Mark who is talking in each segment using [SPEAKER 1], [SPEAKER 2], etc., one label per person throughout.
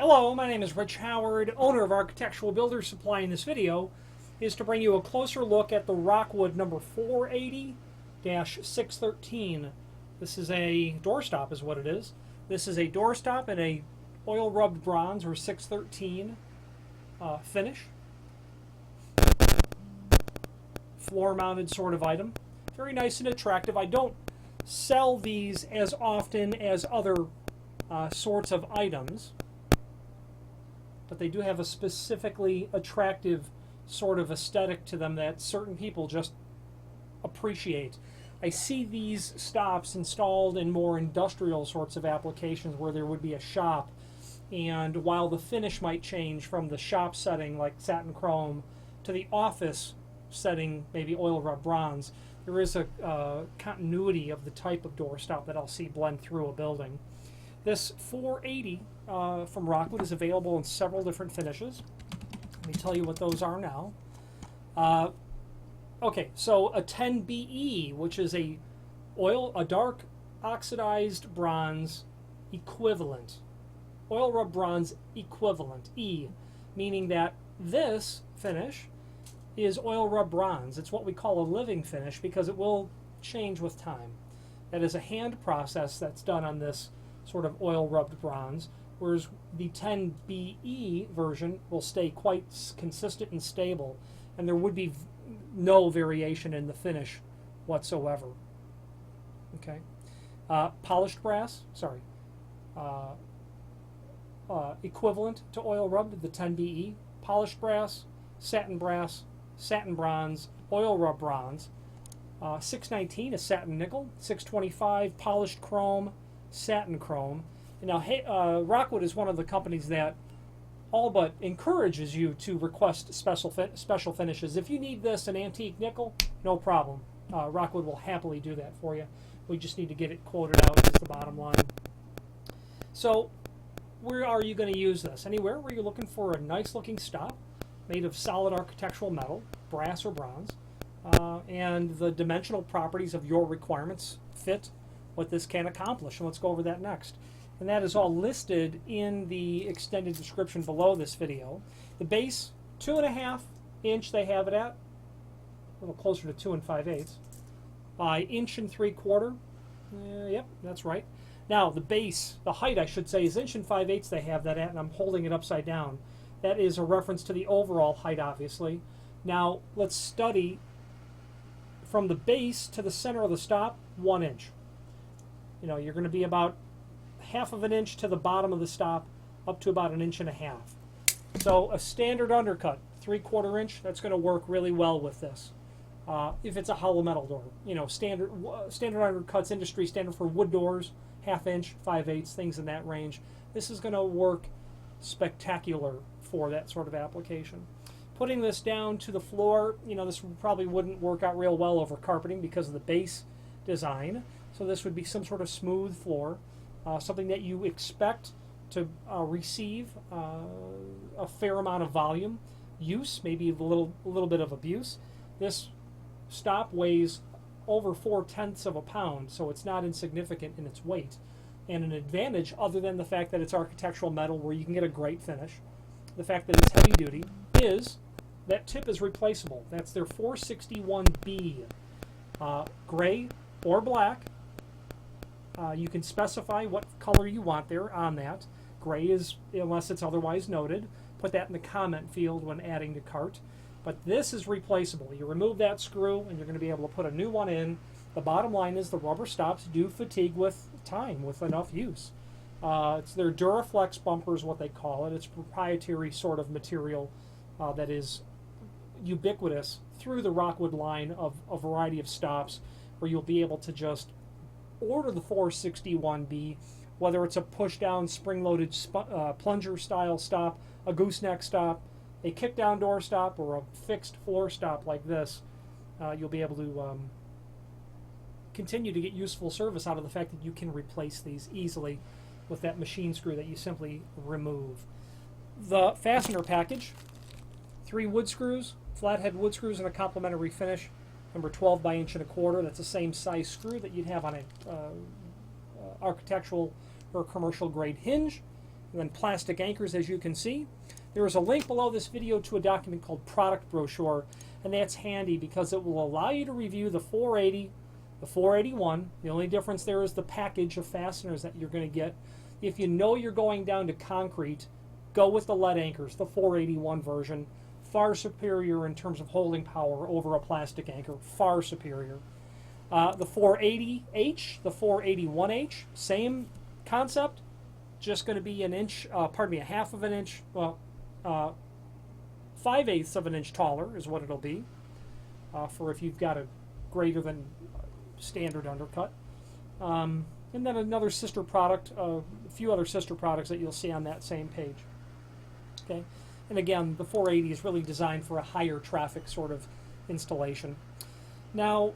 [SPEAKER 1] Hello, my name is Rich Howard, owner of Architectural Builders Supply. In this video is to bring you a closer look at the Rockwood number 480-613. This is a doorstop is what it is. This is a doorstop in a oil rubbed bronze or 613 finish. Floor mounted sort of item. Very nice and attractive. I don't sell these as often as other sorts of items, but they do have a specifically attractive sort of aesthetic to them that certain people just appreciate. I see these stops installed in more industrial sorts of applications where there would be a shop, and while the finish might change from the shop setting like satin chrome to the office setting, maybe oil rub bronze, there is a continuity of the type of doorstop that I'll see blend through a building. This 480 from Rockwood is available in several different finishes. Let me tell you what those are now. Okay, so a 10BE, which is a dark oxidized bronze equivalent, oil rub bronze equivalent, E, meaning that this finish is oil rub bronze. It's what we call a living finish because it will change with time. That is a hand process that's done on this sort of oil rubbed bronze, whereas the 10BE version will stay quite consistent and stable, and there would be no variation in the finish whatsoever. Okay, polished brass, sorry, equivalent to oil rubbed, the 10BE, polished brass, satin bronze, oil rub bronze. 619 is satin nickel, 625 polished chrome, satin chrome. Now, Rockwood is one of the companies that all but encourages you to request special finishes. If you need this in antique nickel, no problem. Rockwood will happily do that for you. We just need to get it quoted out is the bottom line. So, where are you going to use this? Anywhere where you're looking for a nice looking stop made of solid architectural metal, brass or bronze, and the dimensional properties of your requirements fit what this can accomplish. And let's go over that next. And that is all listed in the extended description below this video. The base, 2.5 inch they have it at, a little closer to 2 5/8, by 1 3/4. Yep, that's right. Now the base, the height I should say, is 1 5/8 they have that at, and I'm holding it upside down. That is a reference to the overall height, obviously. Now let's study from the base to the center of the stop, 1 inch. You know, you're going to be about 1/2 inch to the bottom of the stop, up to about 1.5 inches. So a standard undercut, 3/4 inch, that's going to work really well with this. If it's a hollow metal door, you know, standard undercuts, industry standard for wood doors, 1/2 inch, 5/8, things in that range. This is going to work spectacular for that sort of application. Putting this down to the floor, you know, this probably wouldn't work out real well over carpeting because of the base design. So this would be some sort of smooth floor, something that you expect to receive a fair amount of volume, use, maybe a little bit of abuse. This stop weighs over 4/10 of a pound, so it's not insignificant in its weight. And an advantage, other than the fact that it's architectural metal where you can get a great finish, the fact that it's heavy duty, is that tip is replaceable. That's their 461B, gray or black. You can specify what color you want there on that. Gray is, unless it's otherwise noted. Put that in the comment field when adding to cart. But this is replaceable. You remove that screw and you're going to be able to put a new one in. The bottom line is the rubber stops do fatigue with time, with enough use. It's their Duraflex bumper is what they call it. It's proprietary sort of material that is ubiquitous through the Rockwood line of a variety of stops where you'll be able to just order the 461B, whether it's a push-down spring-loaded plunger-style stop, a gooseneck stop, a kick-down door stop, or a fixed floor stop like this. You'll be able to continue to get useful service out of the fact that you can replace these easily with that machine screw that you simply remove. The fastener package, 3 wood screws, flathead wood screws, and a complementary finish. Number 12 by 1 1/4. That's the same size screw that you'd have on a architectural or commercial grade hinge. and then plastic anchors, as you can see. There is a link below this video to a document called Product Brochure, and that's handy because it will allow you to review the 480, the 481. The only difference there is the package of fasteners that you're going to get. If you know you're going down to concrete, go with the lead anchors, the 481 version. Far superior in terms of holding power over a plastic anchor, far superior. The 480H, the 481H, same concept, just going to be an inch, pardon me, a half of an inch, well, 5/8 of an inch taller is what it'll be for if you've got a greater than standard undercut. And then another sister product, a few other sister products that you'll see on that same page. Okay, and again, the 480 is really designed for a higher traffic sort of installation. Now,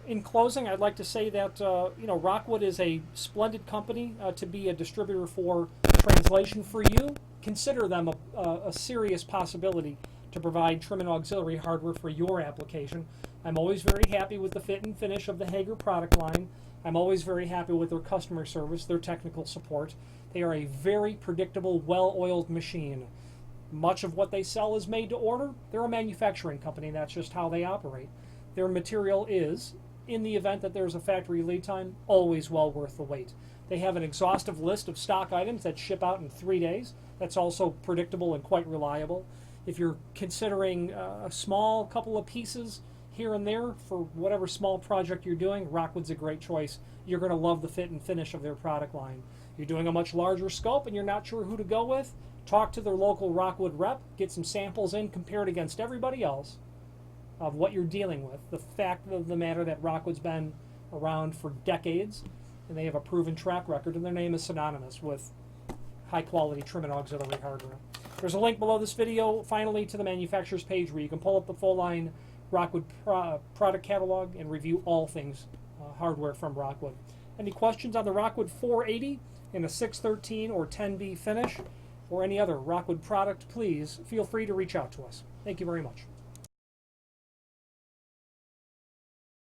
[SPEAKER 1] in closing, I'd like to say that Rockwood is a splendid company to be a distributor for translation for you. Consider them a serious possibility to provide trim and auxiliary hardware for your application. I'm always very happy with the fit and finish of the Hager product line. I'm always very happy with their customer service, their technical support. They are a very predictable, well-oiled machine. Much of what they sell is made to order. They're a manufacturing company. That's just how they operate. Their material is, in the event that there's a factory lead time, always well worth the wait. They have an exhaustive list of stock items that ship out in 3 days. That's also predictable and quite reliable. If you're considering a small couple of pieces here and there for whatever small project you're doing, Rockwood's a great choice. You're going to love the fit and finish of their product line. You're doing a much larger scope and you're not sure who to go with, talk to their local Rockwood rep, get some samples in, compare it against everybody else of what you're dealing with. The fact of the matter that Rockwood's been around for decades and they have a proven track record, and their name is synonymous with high quality trim and auxiliary hardware. There's a link below this video, finally, to the manufacturer's page where you can pull up the full line Rockwood product catalog and review all things hardware from Rockwood. Any questions on the Rockwood 480 in a 613 or 10B finish or any other Rockwood product, please feel free to reach out to us. Thank you very much.